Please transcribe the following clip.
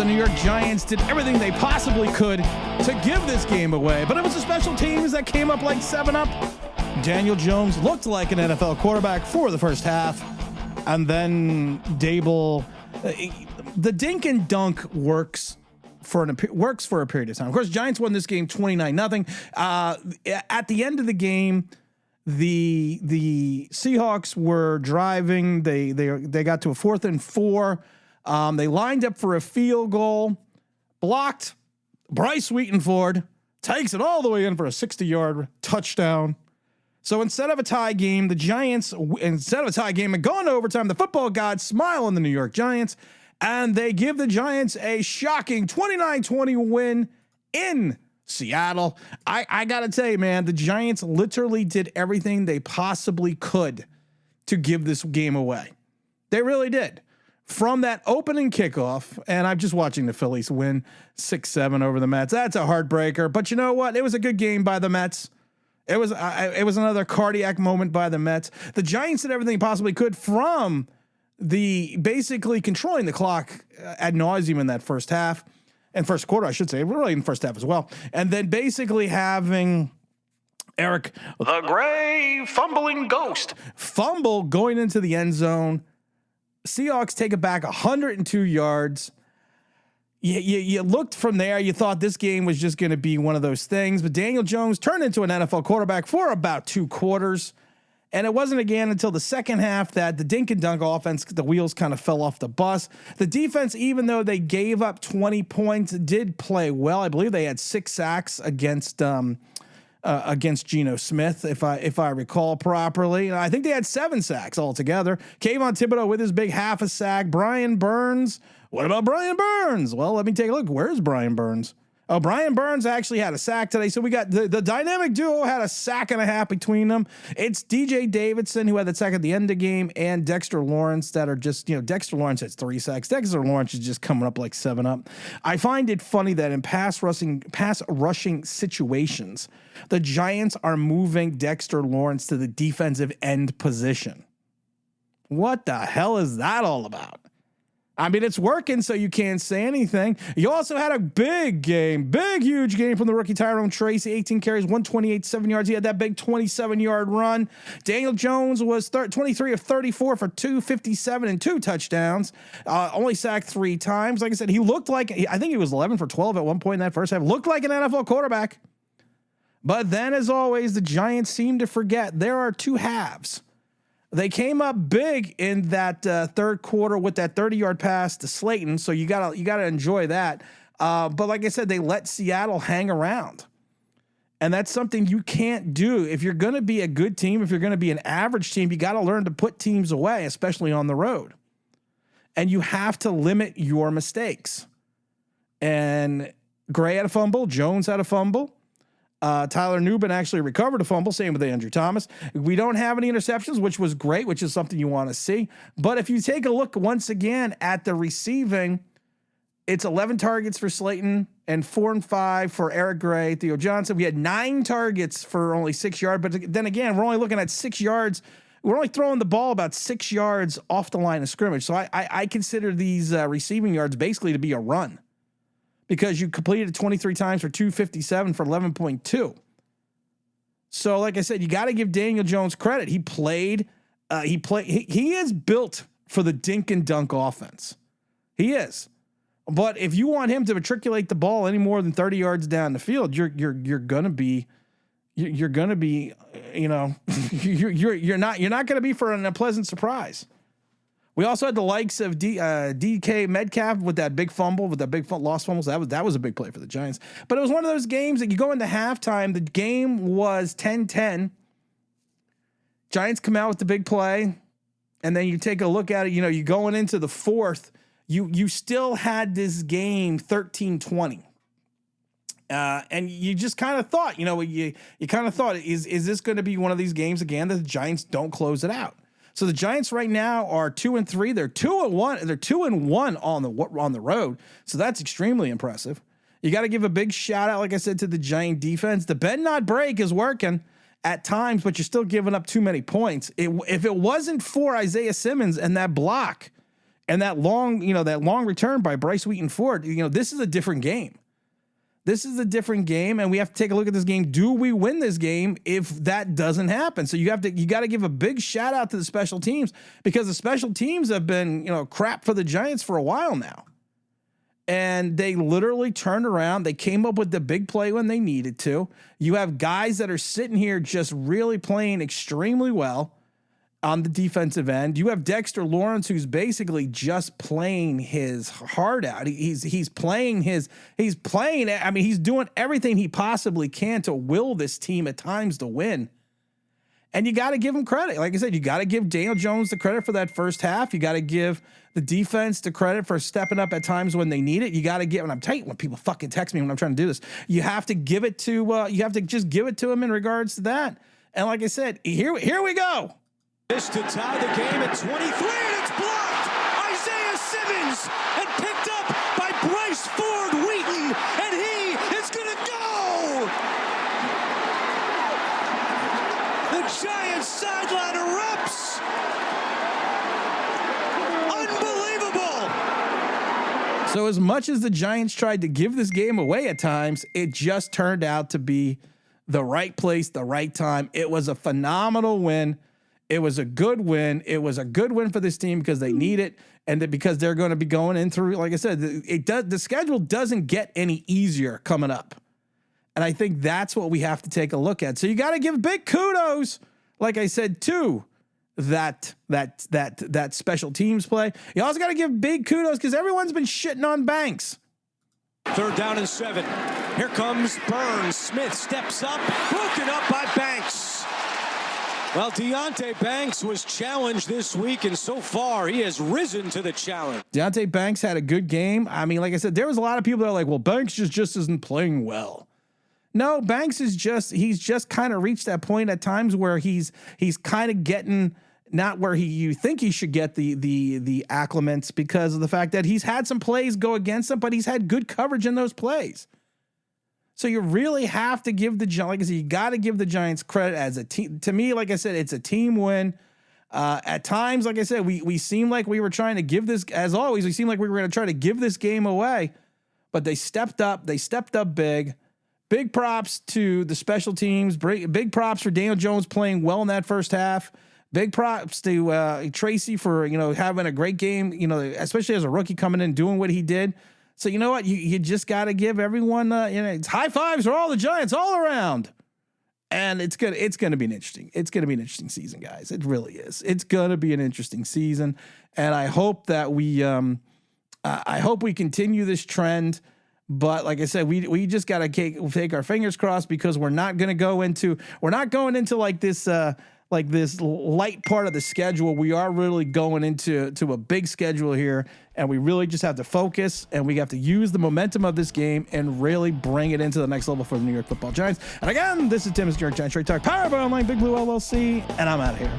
the New York Giants did everything they possibly could to give this game away, but it was the special teams that came up like 7-up. Daniel Jones looked like an NFL quarterback for the first half, and then Dable, the dink and dunk works for a period of time. Of course, Giants won this game 29-0. At the end of the game, the Seahawks were driving. They got to a 4th and 4. They lined up for a field goal, blocked. Ford-Wheaton takes it all the way in for a 60-yard touchdown. So instead of a tie game, the Giants, instead of a tie game and going to overtime, the football gods smile on the New York Giants, and they give the Giants a shocking 29-20 win in Seattle. I got to tell you, man, the Giants literally did everything they possibly could to give this game away. They really did. From that opening kickoff, and I'm just watching the Phillies win 6-7 over the Mets. That's a heartbreaker, but you know what? It was a good game by the Mets. It was another cardiac moment by the Mets. The Giants did everything possibly could from the basically controlling the clock ad nauseum in that first half and first quarter, I should say, really in the first half as well. And then basically having Eric, the gray fumbling ghost, fumble going into the end zone. Seahawks take it back 102 yards. You looked from there. You thought this game was just going to be one of those things, but Daniel Jones turned into an NFL quarterback for about 2 quarters. And it wasn't again until the second half that the dink and dunk offense, the wheels kind of fell off the bus. The defense, even though they gave up 20 points, did play well. I believe they had 6 sacks against Geno Smith, if I recall properly. I think they had 7 sacks altogether. Kayvon Thibodeau with his big half a sack. Brian Burns. What about Brian Burns? Well, let me take a look. Where's Brian Burns? Oh, Brian Burns actually had a sack today. So we got the dynamic duo had a sack and a half between them. It's DJ Davidson, who had the sack at the end of the game, and Dexter Lawrence that are just, Dexter Lawrence has 3 sacks. Dexter Lawrence is just coming up like 7-up. I find it funny that in pass rushing situations, the Giants are moving Dexter Lawrence to the defensive end position. What the hell is that all about? I mean, it's working, so you can't say anything. You also had a huge game from the rookie Tyrone Tracy, 18 carries, 128, 7 yards. He had that big 27-yard run. Daniel Jones was 23 of 34 for 257 and 2 touchdowns. Only sacked 3 times. Like I said, he looked like, I think he was 11 for 12 at one point in that first half. Looked like an NFL quarterback. But then, as always, the Giants seem to forget there are 2 halves. They came up big in that third quarter with that 30-yard pass to Slayton, so you gotta enjoy that. But like I said, they let Seattle hang around, and that's something you can't do if you're going to be a good team. If you're going to be an average team, you got to learn to put teams away, especially on the road, and you have to limit your mistakes. And Gray had a fumble, Jones had a fumble. Tyler Nubin actually recovered a fumble, same with Andrew Thomas. We don't have any interceptions, which was great, which is something you want to see. But if you take a look once again at the receiving, it's 11 targets for Slayton and 4 and 5 for Eric Gray, Theo Johnson. We had 9 targets for only 6 yards. But then again, we're only looking at 6 yards. We're only throwing the ball about 6 yards off the line of scrimmage. So I consider these receiving yards basically to be a run, because you completed 23 times for 257 for 11.2. So like I said, you got to give Daniel Jones credit. He is built for the dink and dunk offense. He is. But if you want him to matriculate the ball any more than 30 yards down the field, you're going to be you're not going to be for an unpleasant surprise. We also had the likes of DK Metcalf with that big fumble, lost fumbles. That was a big play for the Giants. But it was one of those games that you go into halftime, the game was 10-10. Giants come out with the big play, and then you take a look at it, you going into the fourth, you still had this game 13-20. And you just kind of thought, you kind of thought, is this going to be one of these games again that the Giants don't close it out? So the Giants right now are 2-3. They're 2-1. They're 2-1 on the road. So that's extremely impressive. You got to give a big shout out, like I said, to the Giant defense. The bend not break is working at times, but you're still giving up too many points. If it wasn't for Isaiah Simmons and that block And that long return by Ford-Wheaton Ford, this is a different game. This is a different game, and we have to take a look at this game. Do we win this game if that doesn't happen? So you got to give a big shout out to the special teams, because the special teams have been, crap for the Giants for a while now. And they literally turned around. They came up with the big play when they needed to. You have guys that are sitting here just really playing extremely well on the defensive end. You have Dexter Lawrence, who's basically just playing his heart out. He's playing. I mean, he's doing everything he possibly can to will this team at times to win. And you got to give him credit. Like I said, you got to give Daniel Jones the credit for that first half. You got to give the defense the credit for stepping up at times when they need it. You got to give, and I'm telling you, when people fucking text me when I'm trying to do this, you have to give it to, you have to just give it to him in regards to that. And like I said, here we go. This to tie the game at 23, and it's blocked. Isaiah Simmons, and picked up by Ford-Wheaton, and he is going to go. The Giants sideline erupts. Unbelievable. So as much as the Giants tried to give this game away at times, it just turned out to be the right place, the right time. It was a phenomenal win. It was a good win. It was a good win for this team because they need it, and because they're going to be going in through, like I said, the schedule doesn't get any easier coming up. And I think that's what we have to take a look at. So you got to give big kudos, like I said, to that special teams play. You also got to give big kudos because everyone's been shitting on Banks. 3rd down and 7. Here comes Burns. Smith steps up, broken up by Banks. Well, Deonte Banks was challenged this week, and so far he has risen to the challenge. Deonte Banks had a good game. I mean, like I said, there was a lot of people that are like, well, Banks just isn't playing well. No, Banks he's just kind of reached that point at times where he's kind of getting not where you think he should get the acclimates because of the fact that he's had some plays go against him, but he's had good coverage in those plays. So you really have to give like I said, you got to give the Giants credit as a team. To me, like I said, it's a team win. At times, like I said, we seem like we were trying to give this, as always, we seemed like we were going to try to give this game away, but they stepped up. They stepped up big. Big props to the special teams. Big props for Daniel Jones playing well in that first half. Big props to Tracy for having a great game. Especially as a rookie coming in doing what he did. So you know what? You just got to give everyone it's high fives for all the Giants all around. And it's gonna be an interesting season, guys. It really is. It's gonna be an interesting season, and I hope that we continue this trend. But like I said, we just gotta take our fingers crossed because we're not going into like this light part of the schedule. We are really going into a big schedule here, and we really just have to focus, and we have to use the momentum of this game and really bring it into the next level for the New York Football Giants. And again, this is Tim's New York Giants Straight Talk, powered by Online Big Blue LLC, and I'm out of here.